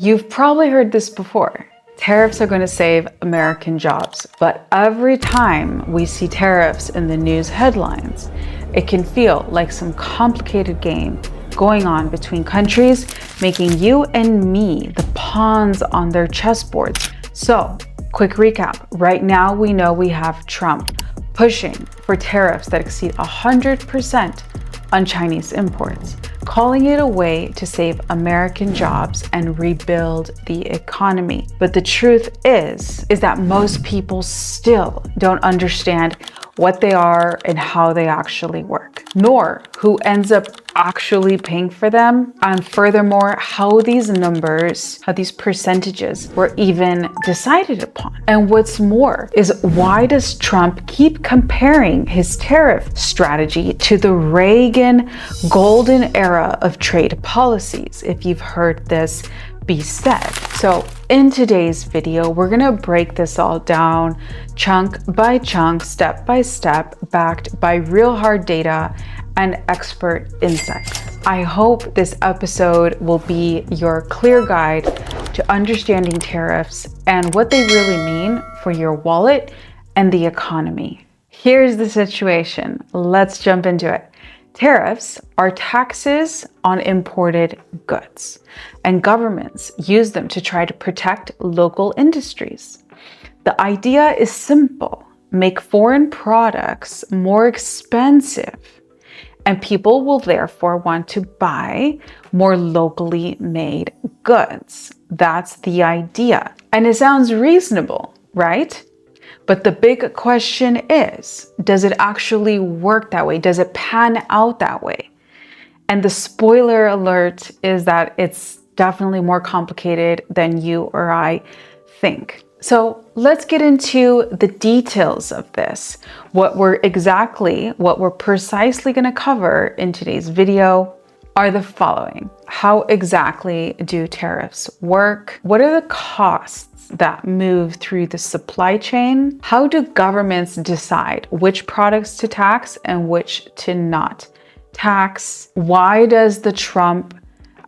You've probably heard this before. Tariffs are going to save American jobs, but every time we see tariffs in the news headlines, it can feel like some complicated game going on between countries, making you and me the pawns on their chessboards. So, quick recap. Right now, we know we have Trump pushing for tariffs that exceed 100% on Chinese imports, calling it a way to save American jobs and rebuild the economy. But the truth is that most people still don't understand what they are and how they actually work, nor who ends up actually paying for them, and furthermore, how these numbers, how these percentages were even decided upon. And what's more is, why does Trump keep comparing his tariff strategy to the Reagan golden era of trade policies, if you've heard this be said? So in today's video, we're gonna break this all down chunk by chunk, step by step, backed by real hard data and expert insights. I hope this episode will be your clear guide to understanding tariffs and what they really mean for your wallet and the economy. Here's the situation. Let's jump into it. Tariffs are taxes on imported goods, and governments use them to try to protect local industries. The idea is simple: make foreign products more expensive, and people will therefore want to buy more locally made goods. That's the idea. And it sounds reasonable, right? But the big question is, does it actually work that way? Does it pan out that way? And the spoiler alert is that it's definitely more complicated than you or I think. So let's get into the details of this. What we're precisely going to cover in today's video are the following. How exactly do tariffs work? What are the costs that move through the supply chain? How do governments decide which products to tax and which to not tax? Why does the Trump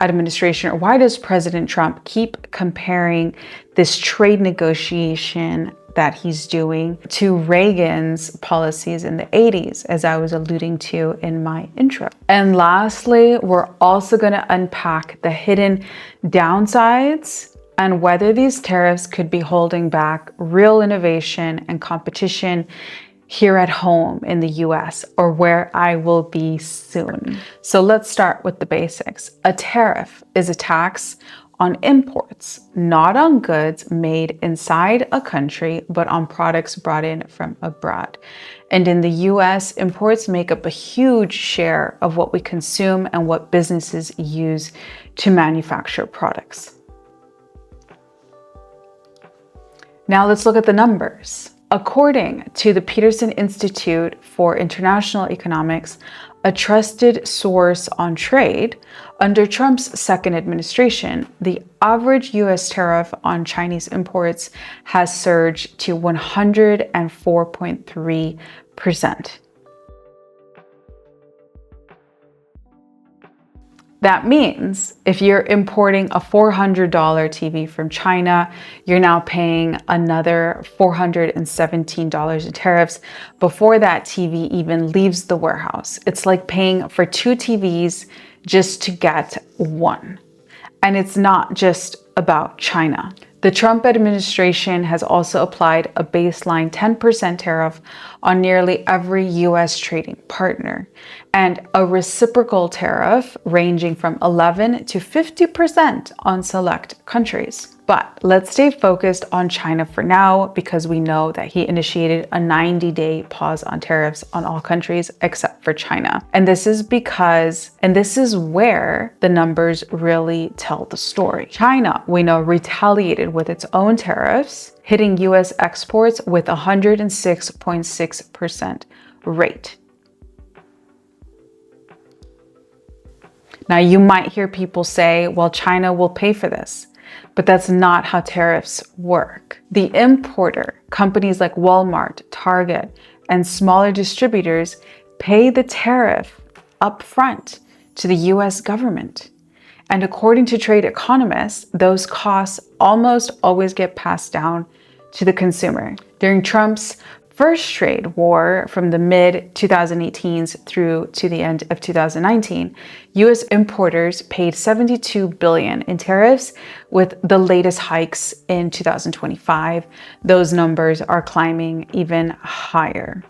administration, or why does President Trump keep comparing this trade negotiation that he's doing to Reagan's policies in the 80s, as I was alluding to in my intro? And lastly, we're also going to unpack the hidden downsides and whether these tariffs could be holding back real innovation and competition here at home in the US, or where I will be soon. So let's start with the basics. A tariff is a tax on imports, not on goods made inside a country, but on products brought in from abroad. And in the US, imports make up a huge share of what we consume and what businesses use to manufacture products. Now let's look at the numbers. According to the Peterson Institute for International Economics, a trusted source on trade, under Trump's second administration, the average US tariff on Chinese imports has surged to 104.3%. That means if you're importing a $400 TV from China, you're now paying another $417 in tariffs before that TV even leaves the warehouse. It's like paying for 2 TVs just to get one. And it's not just about China. The Trump administration has also applied a baseline 10% tariff on nearly every US trading partner, and a reciprocal tariff ranging from 11 to 50% on select countries. But let's stay focused on China for now, because we know that he initiated a 90-day pause on tariffs on all countries except for China. And this is where the numbers really tell the story. China, we know, retaliated with its own tariffs, hitting US exports with a 106.6% rate. Now, you might hear people say, well, China will pay for this. But that's not how tariffs work. The importer, companies like Walmart, Target, and smaller distributors pay the tariff upfront to the US government. And according to trade economists, those costs almost always get passed down to the consumer. During Trump's first trade war from the mid-2018s through to the end of 2019, U.S. importers paid $72 billion in tariffs. With the latest hikes in 2025, those numbers are climbing even higher.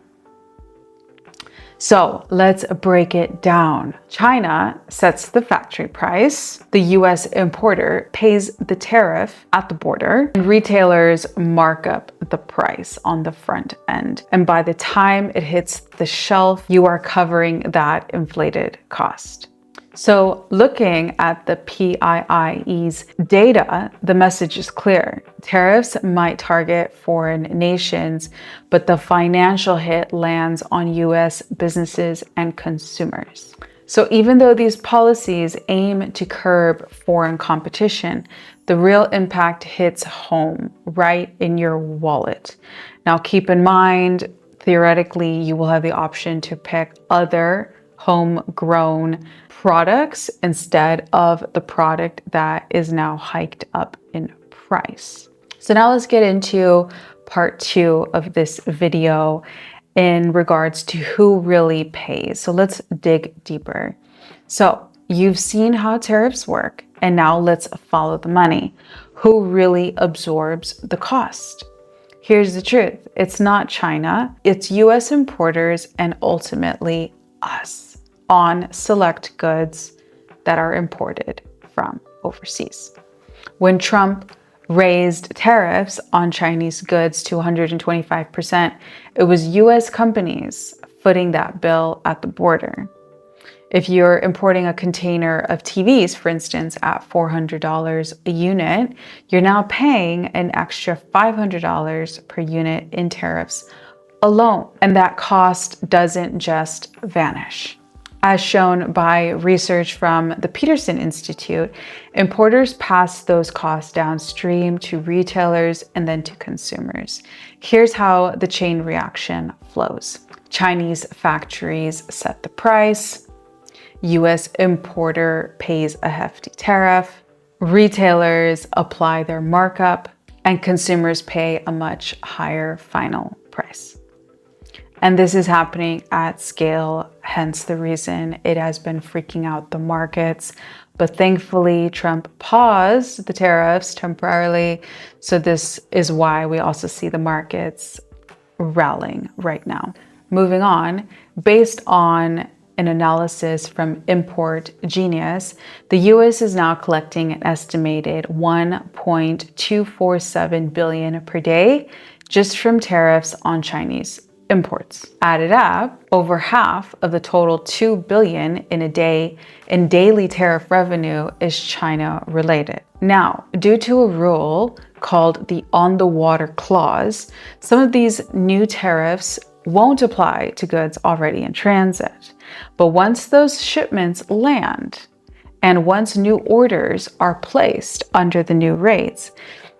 So let's break it down. China sets the factory price, the US importer pays the tariff at the border, and retailers mark up the price on the front end. And by the time it hits the shelf, you are covering that inflated cost. So looking at the PIIE's data, the message is clear. Tariffs might target foreign nations, but the financial hit lands on US businesses and consumers. So even though these policies aim to curb foreign competition, the real impact hits home, right in your wallet. Now keep in mind, theoretically, you will have the option to pick other homegrown products instead of the product that is now hiked up in price. So now let's get into part 2 of this video in regards to who really pays. So let's dig deeper. So you've seen how tariffs work, and now let's follow the money. Who really absorbs the cost? Here's the truth. It's not China, it's US importers and ultimately us on select goods that are imported from overseas. When Trump raised tariffs on Chinese goods to 125%, it was US companies footing that bill at the border. If you're importing a container of TVs, for instance, at $400 a unit, you're now paying an extra $500 per unit in tariffs alone. And that cost doesn't just vanish. As shown by research from the Peterson Institute, importers pass those costs downstream to retailers and then to consumers. Here's how the chain reaction flows. Chinese factories set the price, US importer pays a hefty tariff, retailers apply their markup, and consumers pay a much higher final price. And this is happening at scale, hence the reason it has been freaking out the markets. But thankfully, Trump paused the tariffs temporarily. So this is why we also see the markets rallying right now. Moving on, based on an analysis from Import Genius, the US is now collecting an estimated $1.247 billion per day just from tariffs on Chinese imports. Added up, over half of the total $2 billion in a day in daily tariff revenue is China related. Now, due to a rule called the on the water clause, some of these new tariffs won't apply to goods already in transit. But once those shipments land, and once new orders are placed under the new rates,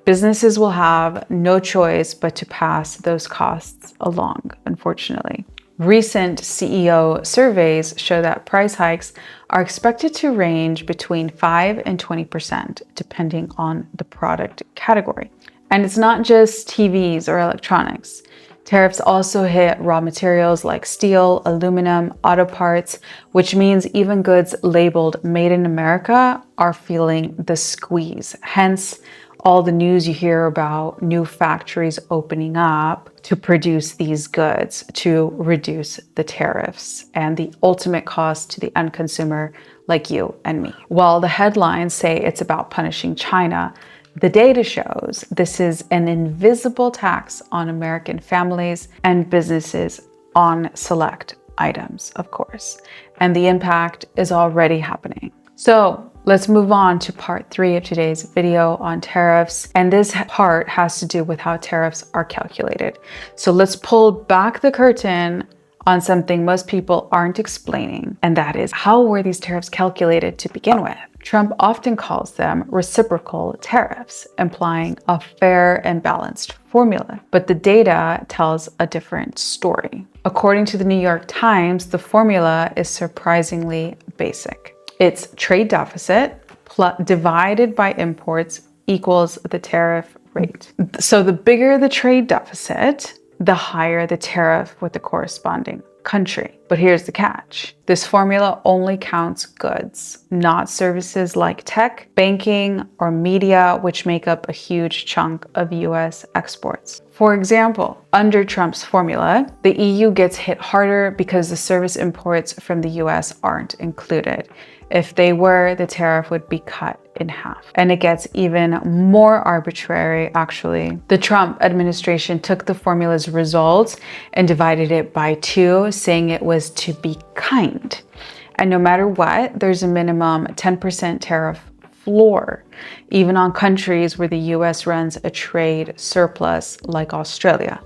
businesses will have no choice but to pass those costs along, unfortunately. Recent CEO surveys show that price hikes are expected to range between 5 and 20%, depending on the product category. And it's not just TVs or electronics. Tariffs also hit raw materials like steel, aluminum, auto parts, which means even goods labeled Made in America are feeling the squeeze. Hence, all the news you hear about new factories opening up to produce these goods to reduce the tariffs and the ultimate cost to the end consumer like you and me. While the headlines say it's about punishing China, the data shows this is an invisible tax on American families and businesses on select items, of course. And the impact is already happening. So let's move on to part 3 of today's video on tariffs. And this part has to do with how tariffs are calculated. So let's pull back the curtain on something most people aren't explaining, and that is, how were these tariffs calculated to begin with? Trump often calls them reciprocal tariffs, implying a fair and balanced formula. But the data tells a different story. According to the New York Times, the formula is surprisingly basic. It's trade deficit divided by imports equals the tariff rate. So the bigger the trade deficit, the higher the tariff with the corresponding country. But here's the catch. This formula only counts goods, not services like tech, banking, or media, which make up a huge chunk of US exports. For example, under Trump's formula, the EU gets hit harder because the service imports from the US aren't included. If they were, the tariff would be cut in half. And it gets even more arbitrary, actually. The Trump administration took the formula's results and divided it by 2, saying it was to be kind. And no matter what, there's a minimum 10% tariff floor, even on countries where the US runs a trade surplus like Australia.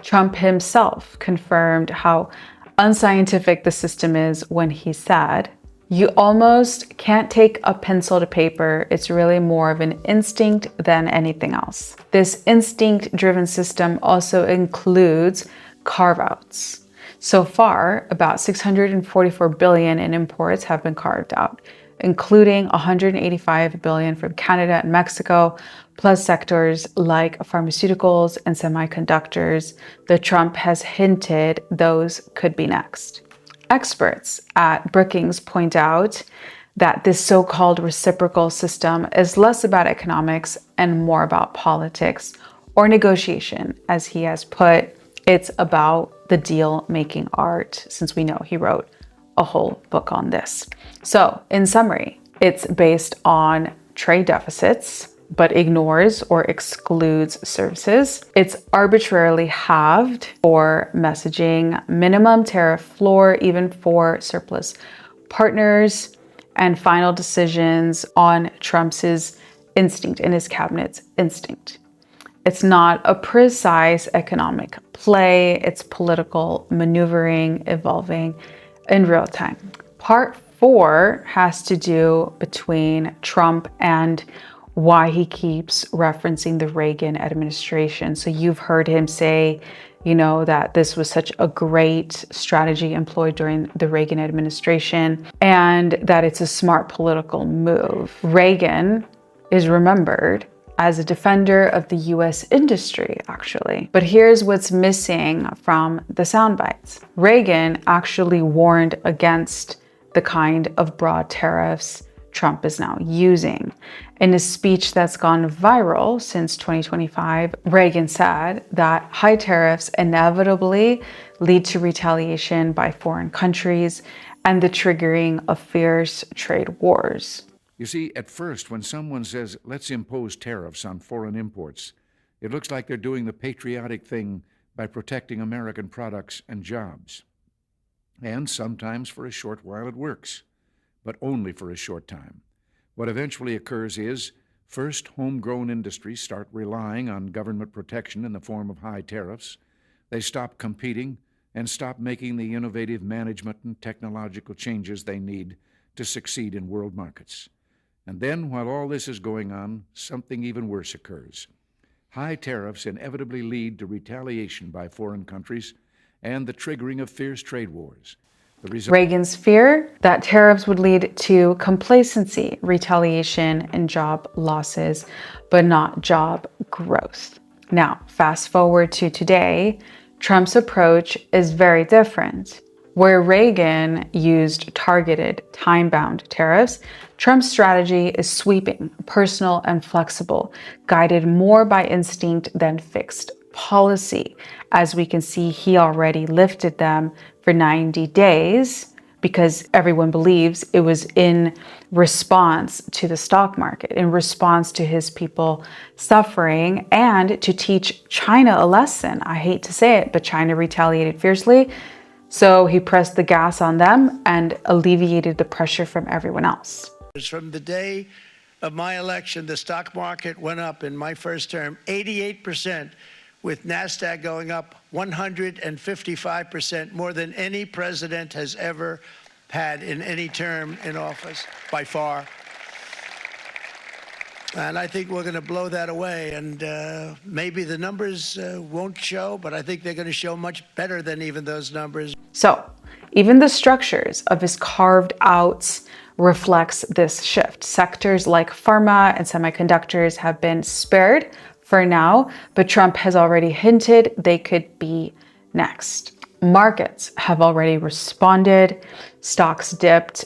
Trump himself confirmed how unscientific the system is when he said, "You almost can't take a pencil to paper. It's really more of an instinct than anything else." This instinct-driven system also includes carve-outs. So far, about $644 billion in imports have been carved out, including $185 billion from Canada and Mexico, plus sectors like pharmaceuticals and semiconductors. The Trump has hinted those could be next. Experts at Brookings point out that this so-called reciprocal system is less about economics and more about politics or negotiation. As he has put, it's about the deal-making art, since we know he wrote a whole book on this. So, in summary, it's based on trade deficits, but ignores or excludes services. It's arbitrarily halved for messaging, minimum tariff floor even for surplus partners, and final decisions on Trump's instinct and his cabinet's instinct. It's not a precise economic play, it's political maneuvering evolving in real time. Part 4 has to do between Trump and why he keeps referencing the Reagan administration. So you've heard him say, that this was such a great strategy employed during the Reagan administration and that it's a smart political move. Reagan is remembered as a defender of the US industry, actually. But here's what's missing from the sound bites. Reagan actually warned against the kind of broad tariffs Trump is now using. In a speech that's gone viral since 2025, Reagan said that high tariffs inevitably lead to retaliation by foreign countries and the triggering of fierce trade wars. You see, at first, when someone says, let's impose tariffs on foreign imports, it looks like they're doing the patriotic thing by protecting American products and jobs. And sometimes for a short while it works, but only for a short time. What eventually occurs is, first, homegrown industries start relying on government protection in the form of high tariffs. They stop competing and stop making the innovative management and technological changes they need to succeed in world markets. And then, while all this is going on, something even worse occurs. High tariffs inevitably lead to retaliation by foreign countries and the triggering of fierce trade wars. Reagan's fear that tariffs would lead to complacency, retaliation, and job losses, but not job growth. Now, fast forward to today, Trump's approach is very different. Where Reagan used targeted, time-bound tariffs, Trump's strategy is sweeping, personal, and flexible, guided more by instinct than fixed policy. As we can see, he already lifted them for 90 days because everyone believes it was in response to the stock market, in response to his people suffering, and to teach China a lesson. I hate to say it, but China retaliated fiercely. So he pressed the gas on them and alleviated the pressure from everyone else. From the day of my election, the stock market went up in my first term 88%, with NASDAQ going up 155%, more than any president has ever had in any term in office, by far. And I think we're going to blow that away. And maybe the numbers won't show, but I think they're going to show much better than even those numbers. So even the structures of his carved out reflects this shift. Sectors like pharma and semiconductors have been spared for now, but Trump has already hinted they could be next. Markets have already responded. Stocks dipped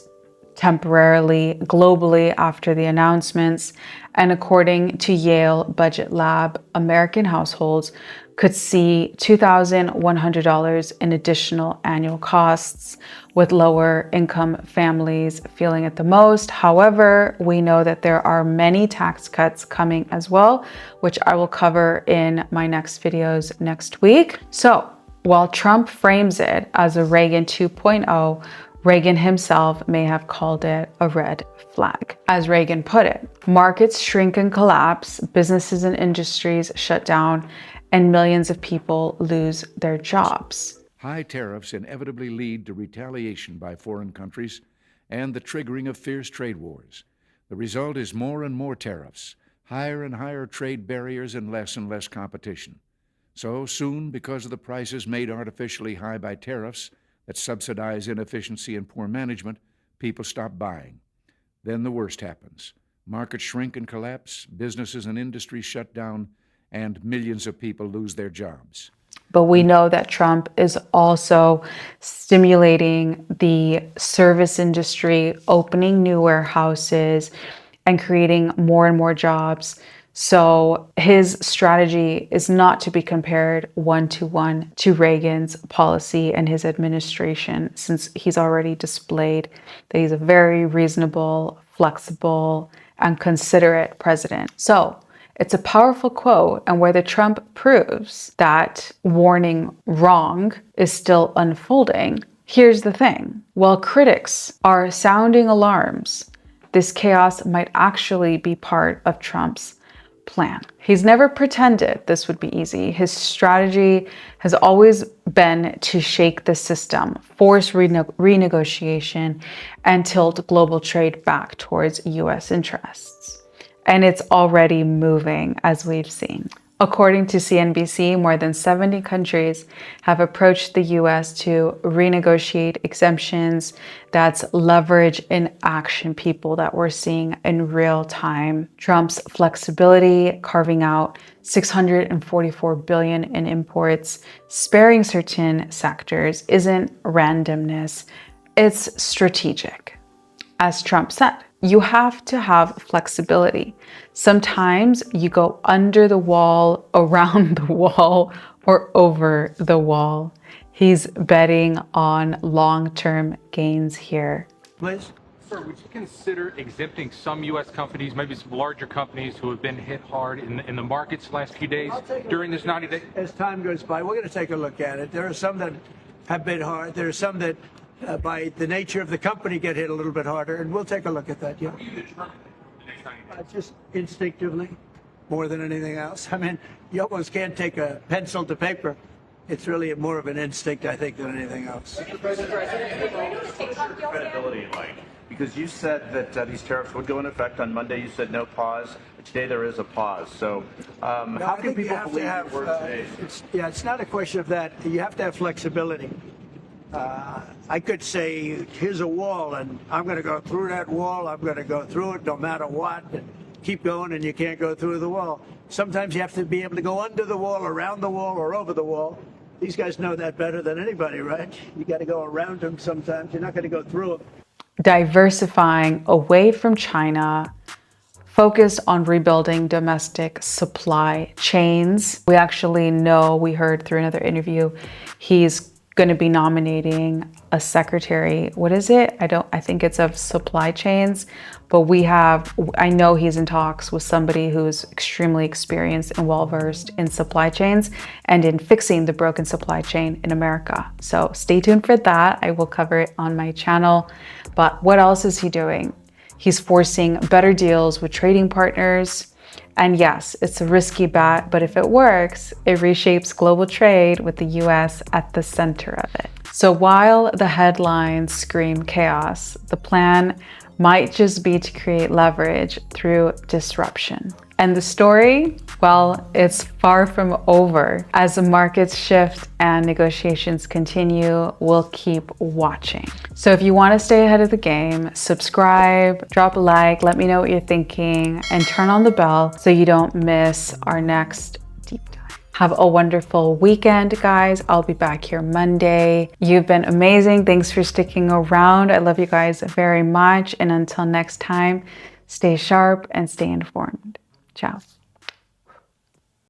temporarily globally after the announcements. And according to Yale Budget Lab, American households could see $2,100 in additional annual costs, with lower income families feeling it the most. However, we know that there are many tax cuts coming as well, which I will cover in my next videos next week. So while Trump frames it as a Reagan 2.0, Reagan himself may have called it a red flag. As Reagan put it, markets shrink and collapse, businesses and industries shut down, and millions of people lose their jobs. High tariffs inevitably lead to retaliation by foreign countries and the triggering of fierce trade wars. The result is more and more tariffs, higher and higher trade barriers, and less competition. So soon, because of the prices made artificially high by tariffs that subsidize inefficiency and poor management, people stop buying. Then the worst happens. Markets shrink and collapse, businesses and industries shut down, and millions of people lose their jobs. But we know that Trump is also stimulating the service industry, opening new warehouses, and creating more and more jobs. So his strategy is not to be compared one-to-one to Reagan's policy and his administration, since he's already displayed that he's a very reasonable, flexible, and considerate president. So it's a powerful quote, and whether Trump proves that warning wrong is still unfolding. Here's the thing. While critics are sounding alarms, this chaos might actually be part of Trump's plan. He's never pretended this would be easy. His strategy has always been to shake the system, force renegotiation, and tilt global trade back towards US interests. And it's already moving, as we've seen. According to CNBC, more than 70 countries have approached the US to renegotiate exemptions. That's leverage in action, people, that we're seeing in real time. Trump's flexibility, carving out $644 billion in imports, sparing certain sectors, isn't randomness, it's strategic. As Trump said, you have to have flexibility. Sometimes you go under the wall, around the wall, or over the wall. He's betting on long-term gains here. Liz? Sir, would you consider exempting some U.S. companies, maybe some larger companies who have been hit hard in the markets last few days during this 90 days? As time goes by, we're going to take a look at it. There are some that have been hard. There are some that, by the nature of the company, get hit a little bit harder, and we'll take a look at that, yeah. How do you determine the next 90 days? Just instinctively, more than anything else. I mean, you almost can't take a pencil to paper. It's really more of an instinct, I think, than anything else. What's your credibility like? Because you said that these tariffs would go into effect on Monday. You said no pause. Today there is a pause. So how can people believe your word today? It's not a question of that. You have to have flexibility. I could say, here's a wall, and I'm going to go through that wall. I'm going to go through it no matter what. And keep going, and you can't go through the wall. Sometimes you have to be able to go under the wall, around the wall, or over the wall. These guys know that better than anybody, right? You got to go around them sometimes. You're not going to go through them. Diversifying away from China, focused on rebuilding domestic supply chains. We actually know, we heard through another interview, he's going to be nominating a secretary. What is it? I think it's of supply chains, but I know he's in talks with somebody who's extremely experienced and well-versed in supply chains and in fixing the broken supply chain in America. So stay tuned for that. I will cover it on my channel. But what else is he doing? He's forcing better deals with trading partners. And yes, it's a risky bet, but if it works, it reshapes global trade with the US at the center of it. So while the headlines scream chaos, the plan might just be to create leverage through disruption. And the story Well, it's far from over. As the markets shift and negotiations continue, we'll keep watching. So if you want to stay ahead of the game, subscribe, drop a like, let me know what you're thinking, and turn on the bell so you don't miss our next deep dive. Have a wonderful weekend, guys. I'll be back here Monday. You've been amazing. Thanks for sticking around. I love you guys very much. And until next time, stay sharp and stay informed. Ciao.